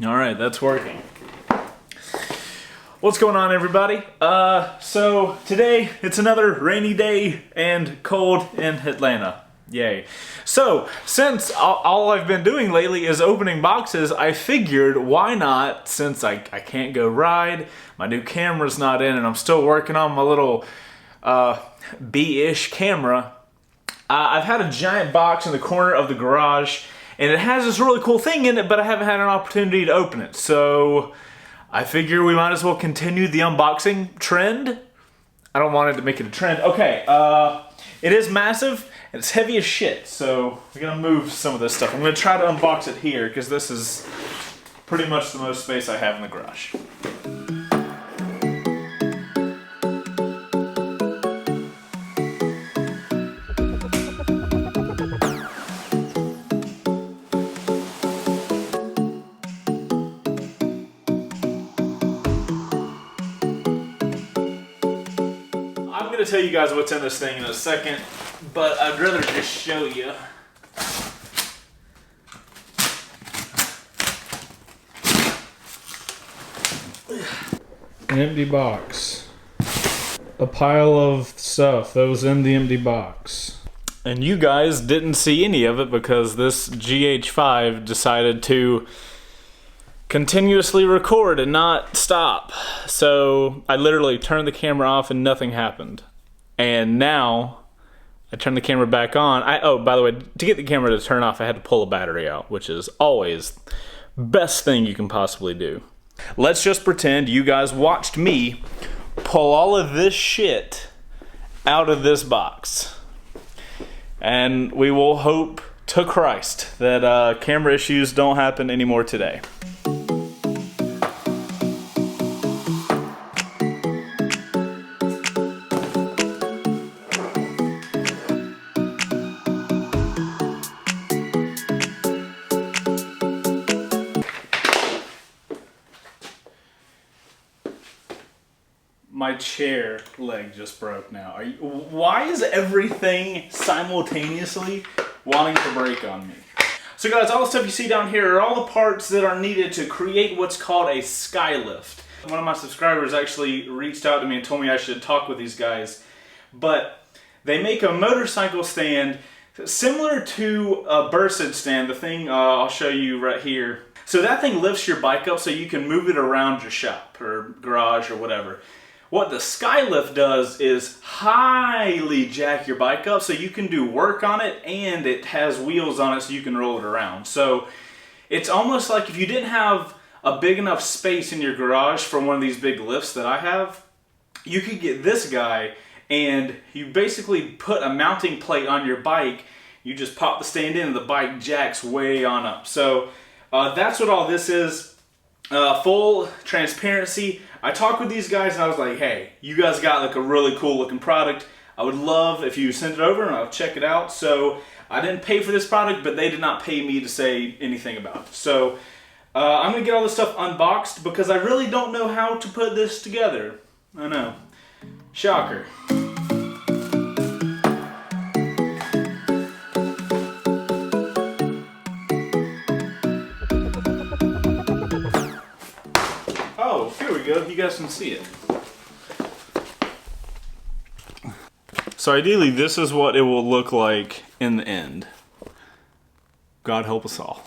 All right, that's working. What's going on, everybody? So today it's another rainy day and cold in Atlanta. Yay. So since all I've been doing lately is opening boxes, I figured why not, since I can't go ride, my new camera's not in, and I'm still working on my little B-ish camera. I've had a giant box in the corner of the garage, and it has this really cool thing in it, but I haven't had an opportunity to open it. So I figure we might as well continue the unboxing trend. I don't want it to make it a trend. Okay, it is massive, and it's heavy as shit, so we're gonna move some of this stuff. I'm gonna try to unbox it here, because this is pretty much the most space I have in the garage. I'm going to tell you guys what's in this thing in a second, but I'd rather just show you. An empty box. A pile of stuff that was in the empty box. And you guys didn't see any of it because this GH5 decided to continuously record and not stop. So I literally turned the camera off and nothing happened. And now I turned the camera back on. Oh, by the way, to get the camera to turn off, I had to pull a battery out, which is always best thing you can possibly do. Let's just pretend you guys watched me pull all of this shit out of this box. And we will hope to Christ that camera issues don't happen anymore today. My chair leg just broke now. Why is everything simultaneously wanting to break on me? So guys, all the stuff you see down here are all the parts that are needed to create what's called a Skylift. One of my subscribers actually reached out to me and told me I should talk with these guys. But they make a motorcycle stand similar to a Bursid stand, the thing I'll show you right here. So that thing lifts your bike up so you can move it around your shop or garage or whatever. What the Skylift does is highly jack your bike up so you can do work on it, and it has wheels on it so you can roll it around. So it's almost like if you didn't have a big enough space in your garage for one of these big lifts that I have, you could get this guy and you basically put a mounting plate on your bike. You just pop the stand in and the bike jacks way on up. So that's what all this is. Full transparency. I talked with these guys and I was like, hey, you guys got like a really cool looking product. I would love if you send it over and I'll check it out. So I didn't pay for this product, but they did not pay me to say anything about it. So I'm going to get all this stuff unboxed because I really don't know how to put this together. I know. Shocker. Oh, here we go. You guys can see it. So ideally, this is what it will look like in the end. God help us all.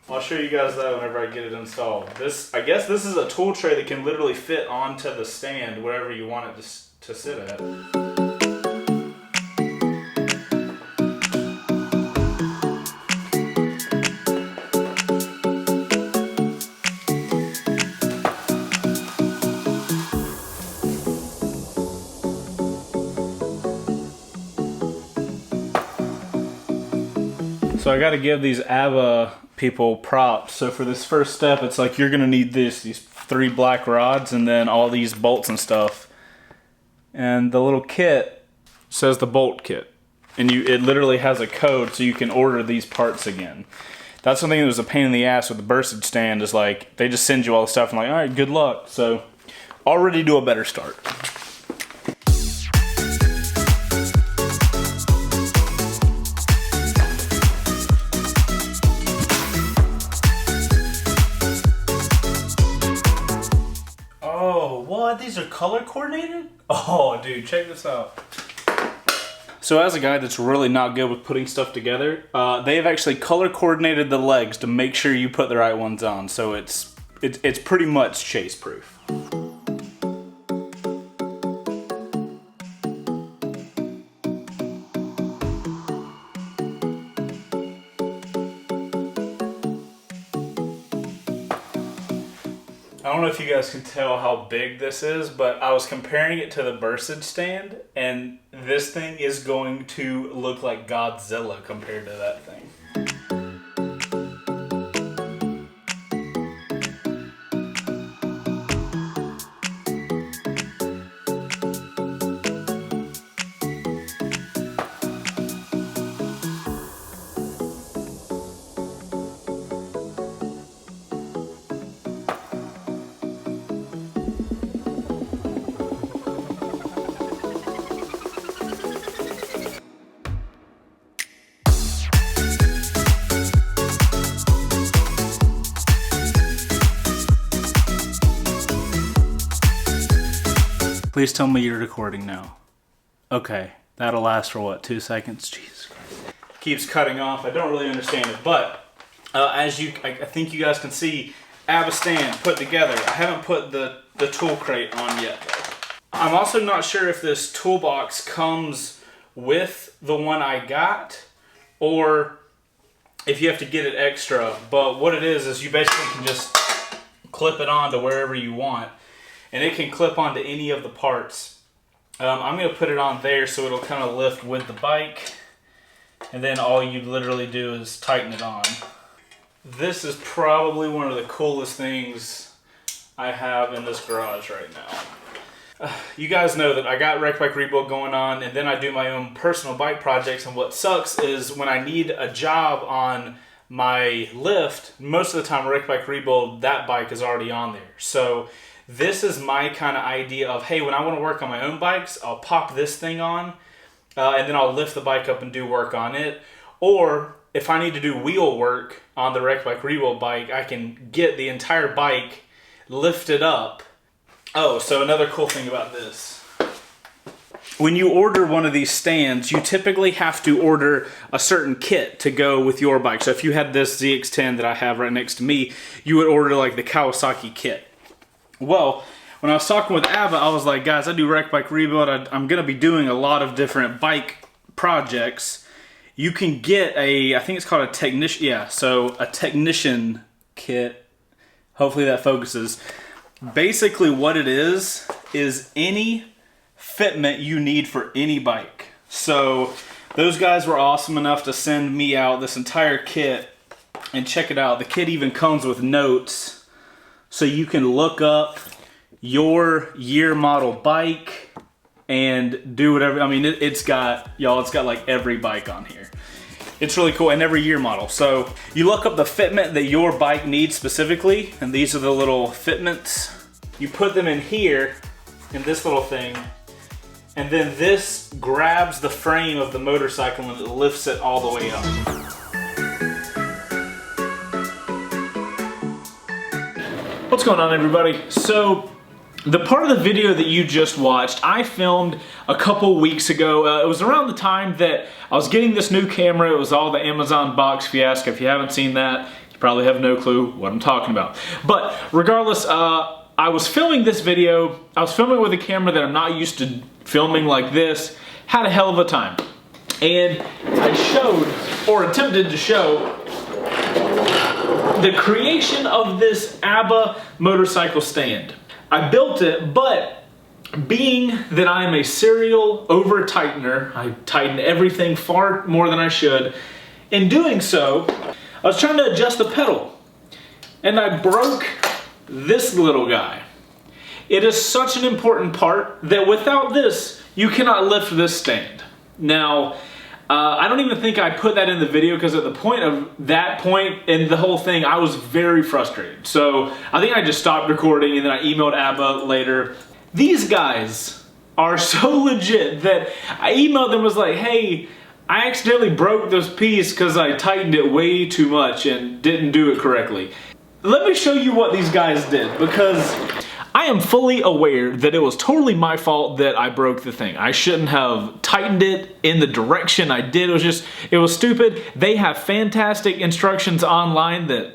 I'll show you guys that whenever I get it installed. I guess this is a tool tray that can literally fit onto the stand wherever you want it to sit at. So I got to give these Abba people props. So for this first step, it's like you're going to need these 3 black rods and then all these bolts and stuff. And the little kit says the bolt kit. And it literally has a code so you can order these parts again. That's something that was a pain in the ass with the Bursid stand, is like they just send you all the stuff and like, all right, good luck. So already do a better start. Oh, what? These are color coordinated? Oh, dude, check this out. So as a guy that's really not good with putting stuff together, they have actually color coordinated the legs to make sure you put the right ones on. So it's pretty much chase proof. I don't know if you guys can tell how big this is, but I was comparing it to the Bursage stand, and this thing is going to look like Godzilla compared to that thing. Please tell me you're recording now. Okay, that'll last for what, 2 seconds? Jesus Christ. Keeps cutting off. I don't really understand it, but I think you guys can see, Abba stand put together. I haven't put the tool crate on yet, though. I'm also not sure if this toolbox comes with the one I got, or if you have to get it extra. But what it is you basically can just clip it on to wherever you want. And it can clip onto any of the parts. I'm going to put it on there so it'll kind of lift with the bike. And then all you literally do is tighten it on. This is probably one of the coolest things I have in this garage right now. You guys know that I got Wreck Bike Rebuild going on, and then I do my own personal bike projects. And what sucks is when I need a job on my lift, most of the time Wreck Bike Rebuild, that bike is already on there. So this is my kind of idea of, hey, when I want to work on my own bikes, I'll pop this thing on, and then I'll lift the bike up and do work on it. Or if I need to do wheel work on the Wreck Bike Rebuild bike, I can get the entire bike lifted up. Oh, so another cool thing about this. When you order one of these stands, you typically have to order a certain kit to go with your bike. So if you had this ZX-10 that I have right next to me, you would order like the Kawasaki kit. Well, when I was talking with Abba, I was like, guys, I do Wreck Bike Rebuild. I'm going to be doing a lot of different bike projects. You can get I think it's called a technician, yeah, so a technician kit. Hopefully that focuses. Basically what it is any fitment you need for any bike. So those guys were awesome enough to send me out this entire kit, and check it out. The kit even comes with notes. So you can look up your year model bike and do whatever. I mean, it's got like every bike on here. It's really cool, and every year model. So you look up the fitment that your bike needs specifically, and these are the little fitments. You put them in here, in this little thing, and then this grabs the frame of the motorcycle and it lifts it all the way up. What's going on, everybody? So the part of the video that you just watched, I filmed a couple weeks ago. It was around the time that I was getting this new camera. It was all the Amazon box fiasco. If you haven't seen that, you probably have no clue what I'm talking about. But regardless, I was filming this video. I was filming with a camera that I'm not used to filming like this. Had a hell of a time. And I showed, or attempted to show, the creation of this Abba motorcycle stand. I built it, but being that I am a serial over tightener, I tighten everything far more than I should. In doing so, I was trying to adjust the pedal, and I broke this little guy. It is such an important part that without this, you cannot lift this stand. Now, I don't even think I put that in the video, because at the point of that point in the whole thing, I was very frustrated. So I think I just stopped recording, and then I emailed Abba later. These guys are so legit that I emailed them, was like, hey, I accidentally broke this piece because I tightened it way too much and didn't do it correctly. Let me show you what these guys did, because I am fully aware that it was totally my fault that I broke the thing. I shouldn't have tightened it in the direction I did. It was stupid. They have fantastic instructions online that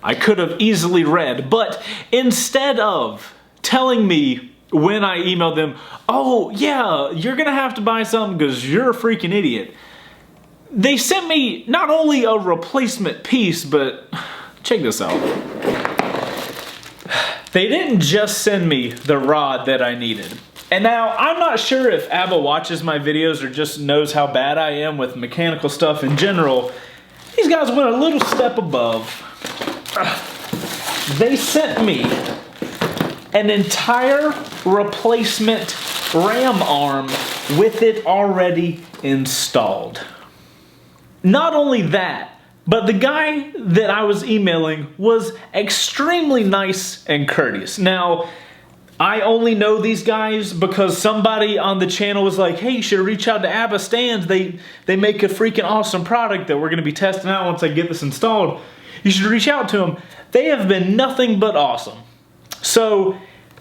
I could have easily read, but instead of telling me when I emailed them, oh yeah, you're gonna have to buy something because you're a freaking idiot, they sent me not only a replacement piece, but check this out. They didn't just send me the rod that I needed. And now, I'm not sure if Abba watches my videos or just knows how bad I am with mechanical stuff in general. These guys went a little step above. They sent me an entire replacement ram arm with it already installed. Not only that, but the guy that I was emailing was extremely nice and courteous. Now, I only know these guys because somebody on the channel was like, hey, you should reach out to Abba Stands. They make a freaking awesome product that we're gonna be testing out once I get this installed. You should reach out to them. They have been nothing but awesome. So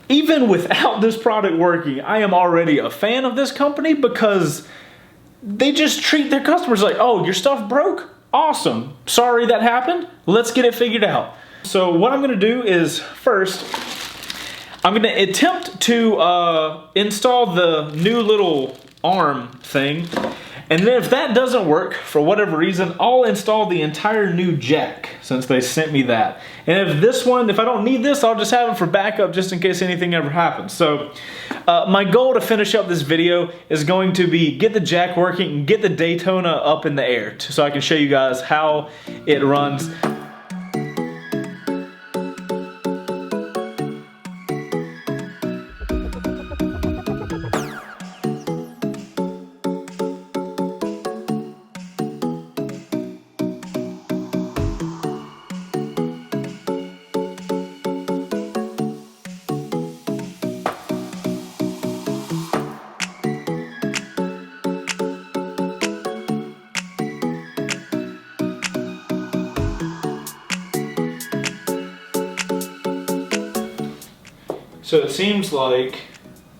even without this product working, I am already a fan of this company because they just treat their customers like, oh, your stuff broke? Awesome. Sorry that happened. Let's get it figured out. So what I'm gonna do is first, I'm gonna attempt to install the new little arm thing. And then if that doesn't work, for whatever reason, I'll install the entire new jack since they sent me that. And if I don't need this, I'll just have it for backup just in case anything ever happens. So my goal to finish up this video is going to be get the jack working and get the Daytona up in the air so I can show you guys how it runs. So it seems like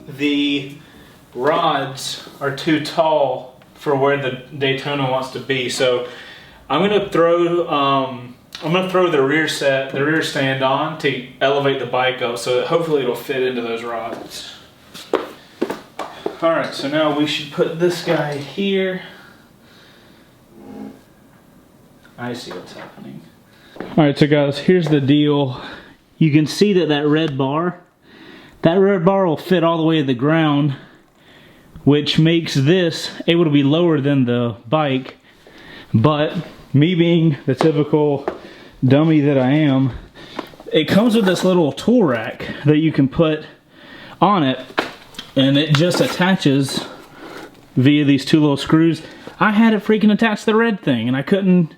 the rods are too tall for where the Daytona wants to be. So I'm gonna throw the rear stand on to elevate the bike up so that hopefully it'll fit into those rods. All right, so now we should put this guy here. I see what's happening. All right, so guys, here's the deal. You can see that red bar will fit all the way to the ground, which makes this able to be lower than the bike. But me being the typical dummy that I am, it comes with this little tool rack that you can put on it, and it just attaches via these two little screws. I had it freaking attached to the red thing, and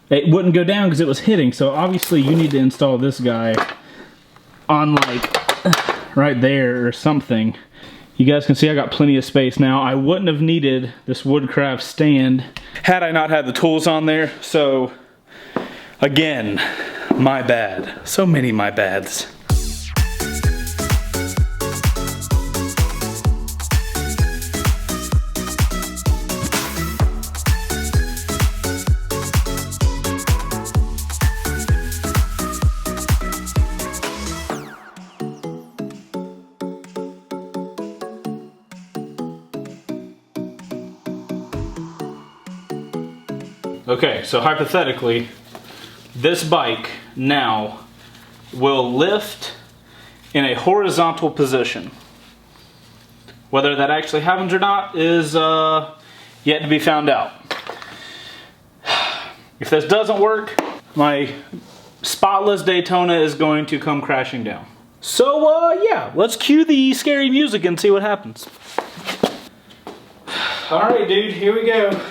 it wouldn't go down because it was hitting. So obviously you need to install this guy on like right there or something. You guys can see I got plenty of space now. I wouldn't have needed this Woodcraft stand had I not had the tools on there. So again, my bad. So many my bads. Okay, so hypothetically, this bike now will lift in a horizontal position. Whether that actually happens or not is yet to be found out. If this doesn't work, my spotless Daytona is going to come crashing down. So yeah, let's cue the scary music and see what happens. Alright dude, here we go.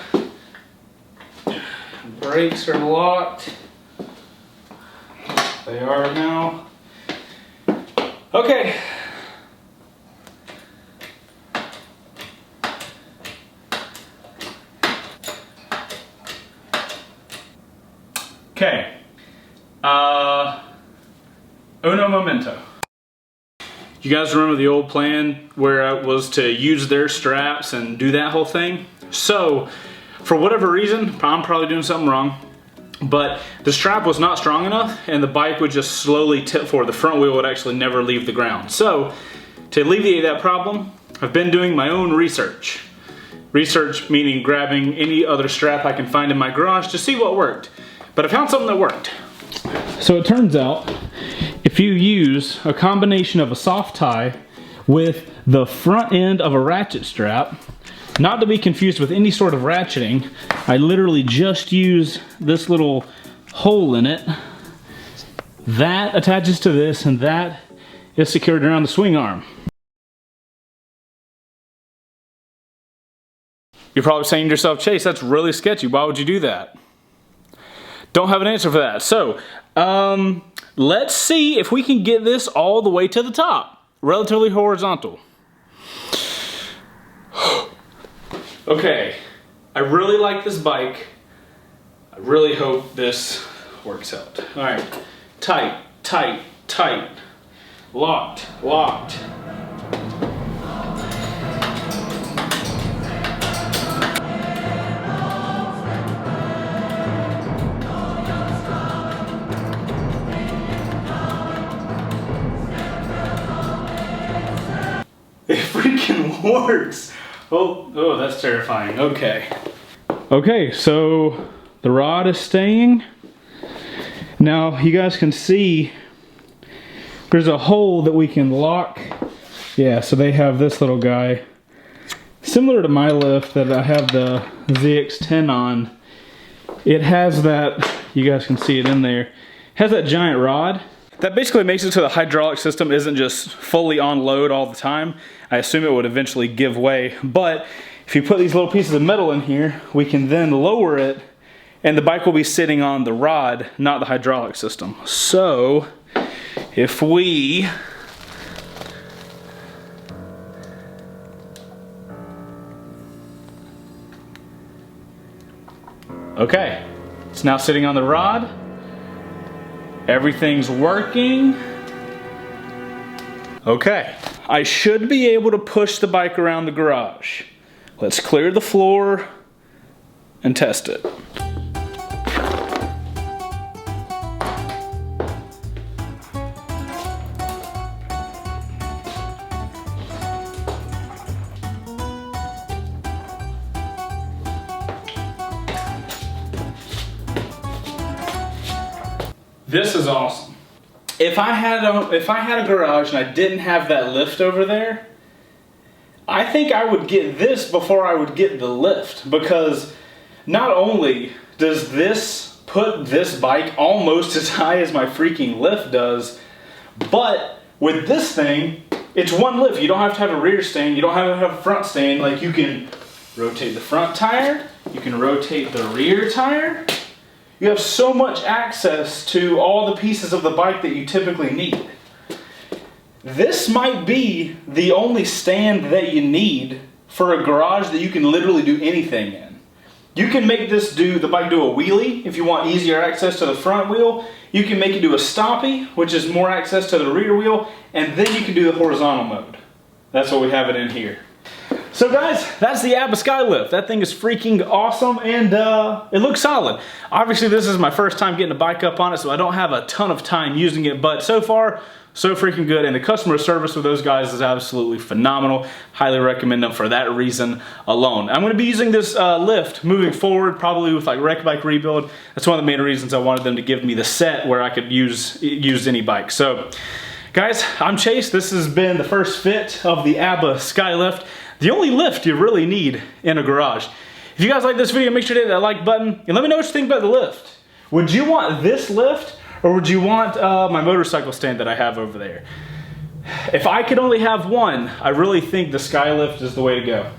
Brakes are locked. They are now. Okay. Okay. Uno momento. You guys remember the old plan where it was to use their straps and do that whole thing? So, for whatever reason, I'm probably doing something wrong, but the strap was not strong enough and the bike would just slowly tip forward. The front wheel would actually never leave the ground. So, to alleviate that problem, I've been doing my own research. Research meaning grabbing any other strap I can find in my garage to see what worked. But I found something that worked. So it turns out, if you use a combination of a soft tie with the front end of a ratchet strap, not to be confused with any sort of ratcheting, I literally just use this little hole in it. That attaches to this and that is secured around the swing arm. You're probably saying to yourself, Chase, that's really sketchy. Why would you do that? Don't have an answer for that. So, let's see if we can get this all the way to the top. Relatively horizontal. Okay, I really like this bike. I really hope this works out. All right, tight, tight, tight. Locked, locked. It freaking works. Oh, that's terrifying. Okay. Okay, so the rod is staying. Now you guys can see there's a hole that we can lock. Yeah, so they have this little guy. Similar to my lift that I have the ZX10 on. It has that, you guys can see it in there, it has that giant rod. That basically makes it so the hydraulic system isn't just fully on load all the time. I assume it would eventually give way, but if you put these little pieces of metal in here, we can then lower it and the bike will be sitting on the rod, not the hydraulic system. So, if we okay, it's now sitting on the rod. Everything's working. Okay, I should be able to push the bike around the garage. Let's clear the floor and test it. This is awesome. If I had a garage and I didn't have that lift over there, I think I would get this before I would get the lift, because not only does this put this bike almost as high as my freaking lift does, but with this thing, it's one lift. You don't have to have a rear stand, you don't have to have a front stand. Like, you can rotate the front tire, you can rotate the rear tire. You have so much access to all the pieces of the bike that you typically need. This might be the only stand that you need for a garage that you can literally do anything in. You can make the bike do a wheelie if you want easier access to the front wheel. You can make it do a stoppie, which is more access to the rear wheel, and then you can do the horizontal mode. That's what we have it in here. So guys, that's the Abba Skylift. That thing is freaking awesome, and it looks solid. Obviously this is my first time getting a bike up on it, so I don't have a ton of time using it, but so far, so freaking good, and the customer service with those guys is absolutely phenomenal. Highly recommend them for that reason alone. I'm going to be using this lift moving forward, probably with like Wreck Bike Rebuild. That's one of the main reasons I wanted them to give me the set where I could use any bike. So guys, I'm Chase. This has been the first fit of the Abba Skylift. The only lift you really need in a garage. If you guys like this video, make sure to hit that like button and let me know what you think about the lift. Would you want this lift, or would you want my motorcycle stand that I have over there? If I could only have one, I really think the Skylift is the way to go.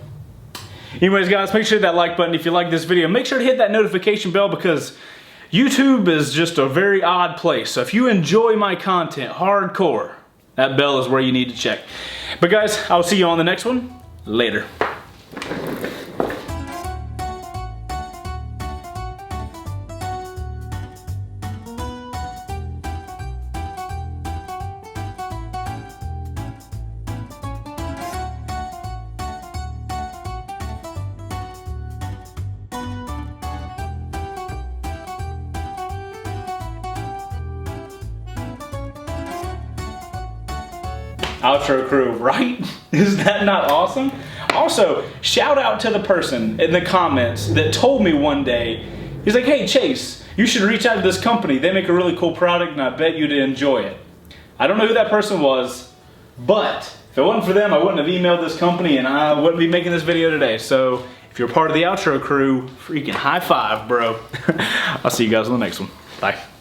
Anyways guys, make sure to hit that like button if you like this video. Make sure to hit that notification bell, because YouTube is just a very odd place. So if you enjoy my content hardcore, that bell is where you need to check. But guys, I'll see you on the next one. Later. outro crew, right? Is that not awesome? Also, shout out to the person in the comments that told me one day, he's like, hey Chase, you should reach out to this company. They make a really cool product and I bet you'd enjoy it. I don't know who that person was, but if it wasn't for them, I wouldn't have emailed this company and I wouldn't be making this video today. So if you're part of the outro crew, freaking high five, bro. I'll see you guys on the next one. Bye.